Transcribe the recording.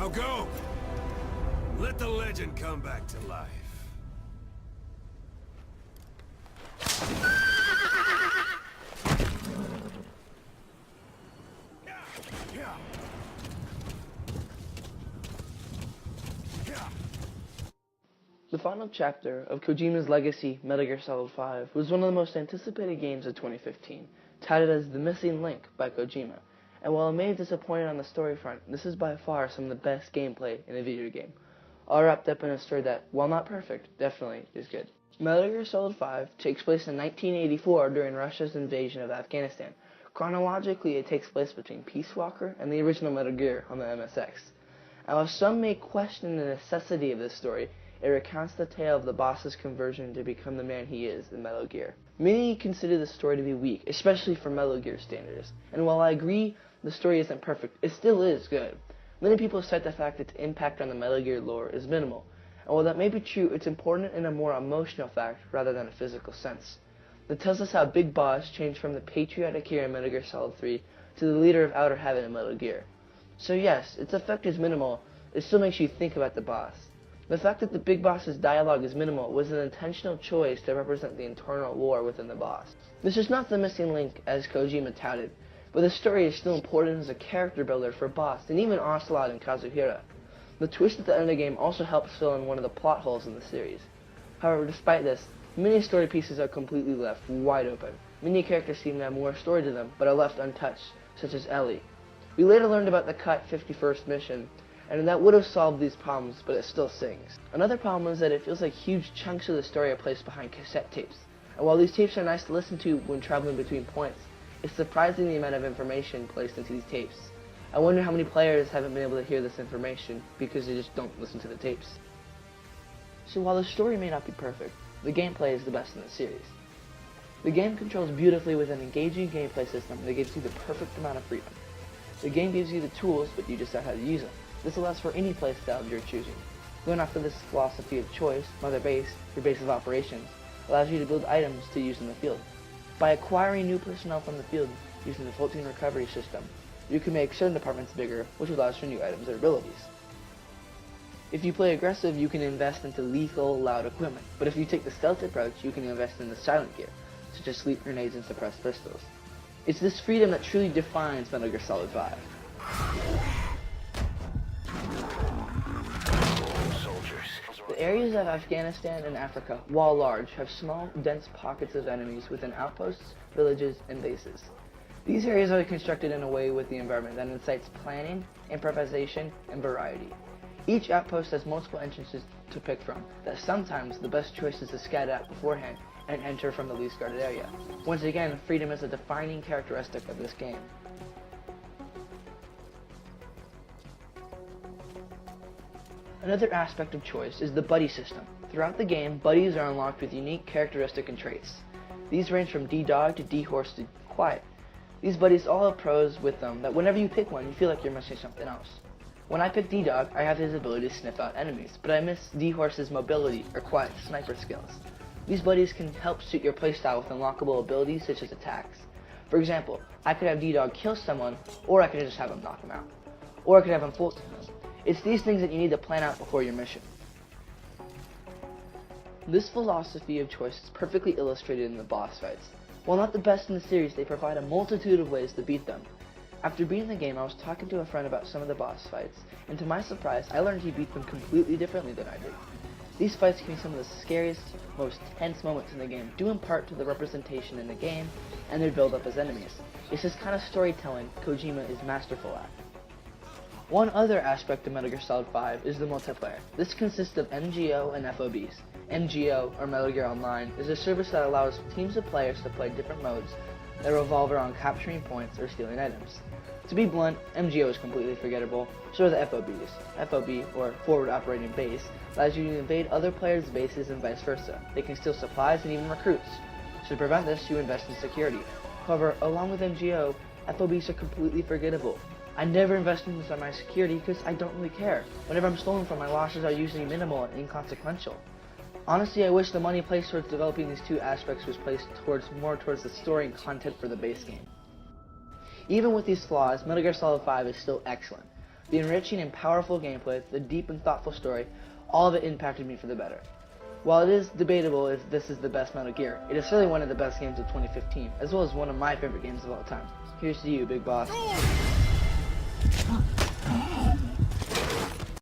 Now go! Let the legend come back to life. The final chapter of Kojima's legacy, Metal Gear Solid 5, was one of the most anticipated games of 2015, touted as The Missing Link by Kojima. And while it may have disappointed on the story front, this is by far some of the best gameplay in a video game, all wrapped up in a story that, while not perfect, definitely is good. Metal Gear Solid 5 takes place in 1984 during Russia's invasion of Afghanistan. Chronologically, it takes place between Peace Walker and the original Metal Gear on the MSX. And while some may question the necessity of this story, it recounts the tale of the boss's conversion to become the man he is in Metal Gear. Many consider the story to be weak, especially for Metal Gear standards, and while I agree the story isn't perfect, it still is good. Many people cite the fact that its impact on the Metal Gear lore is minimal, and while that may be true, it's important in a more emotional fact rather than a physical sense. It tells us how Big Boss changed from the patriotic hero in Metal Gear Solid 3 to the leader of Outer Heaven in Metal Gear. So yes, its effect is minimal, it still makes you think about the boss. The fact that the Big Boss's dialogue is minimal was an intentional choice to represent the internal war within the boss. This is not the missing link as Kojima touted, but the story is still important as a character builder for Boss and even Ocelot and Kazuhira. The twist at the end of the game also helps fill in one of the plot holes in the series. However, despite this, many story pieces are completely left wide open. Many characters seem to have more story to them, but are left untouched, such as Ellie. We later learned about the cut 51st mission, and that would have solved these problems, but it still sings. Another problem is that it feels like huge chunks of the story are placed behind cassette tapes, and while these tapes are nice to listen to when traveling between points, it's surprising the amount of information placed into these tapes. I wonder how many players haven't been able to hear this information because they just don't listen to the tapes. So while the story may not be perfect, the gameplay is the best in the series. The game controls beautifully with an engaging gameplay system that gives you the perfect amount of freedom. The game gives you the tools, but you decide how to use them. This allows for any playstyle of your choosing. Going after this philosophy of choice, Mother Base, your base of operations, allows you to build items to use in the field. By acquiring new personnel from the field using the floating recovery system, you can make certain departments bigger, which allows for new items or abilities. If you play aggressive, you can invest into lethal, loud equipment, but if you take the stealth approach, you can invest in the silent gear, such as sleep grenades and suppressed pistols. It's this freedom that truly defines Metal Gear Solid 5. The areas of Afghanistan and Africa, while large, have small, dense pockets of enemies within outposts, villages, and bases. These areas are constructed in a way with the environment that incites planning, improvisation, and variety. Each outpost has multiple entrances to pick from, that sometimes the best choice is to scout out beforehand and enter from the least guarded area. Once again, freedom is a defining characteristic of this game. Another aspect of choice is the buddy system. Throughout the game, buddies are unlocked with unique characteristics and traits. These range from D-Dog to D-Horse to Quiet. These buddies all have pros with them that whenever you pick one, you feel like you're missing something else. When I pick D-Dog, I have his ability to sniff out enemies, but I miss D-Horse's mobility or Quiet sniper skills. These buddies can help suit your playstyle with unlockable abilities such as attacks. For example, I could have D-Dog kill someone, or I could just have him knock him out. Or I could have him float to him. It's these things that you need to plan out before your mission. This philosophy of choice is perfectly illustrated in the boss fights. While not the best in the series, they provide a multitude of ways to beat them. After beating the game, I was talking to a friend about some of the boss fights, and to my surprise, I learned he beat them completely differently than I did. These fights can be some of the scariest, most tense moments in the game, due in part to the representation in the game and their build-up as enemies. It's this kind of storytelling Kojima is masterful at. One other aspect of Metal Gear Solid 5 is the multiplayer. This consists of MGO and FOBs. MGO, or Metal Gear Online, is a service that allows teams of players to play different modes that revolve around capturing points or stealing items. To be blunt, MGO is completely forgettable, so are the FOBs. FOB, or Forward Operating Base, allows you to invade other players' bases and vice versa. They can steal supplies and even recruits. So to prevent this, you invest in security. However, along with MGO, FOBs are completely forgettable. I never invest in my security because I don't really care. Whenever I'm stolen from, my losses are usually minimal and inconsequential. Honestly, I wish the money placed towards developing these two aspects was placed more towards the story and content for the base game. Even with these flaws, Metal Gear Solid 5 is still excellent. The enriching and powerful gameplay, the deep and thoughtful story, all of it impacted me for the better. While it is debatable if this is the best Metal Gear, it is certainly one of the best games of 2015, as well as one of my favorite games of all time. Here's to you, Big Boss.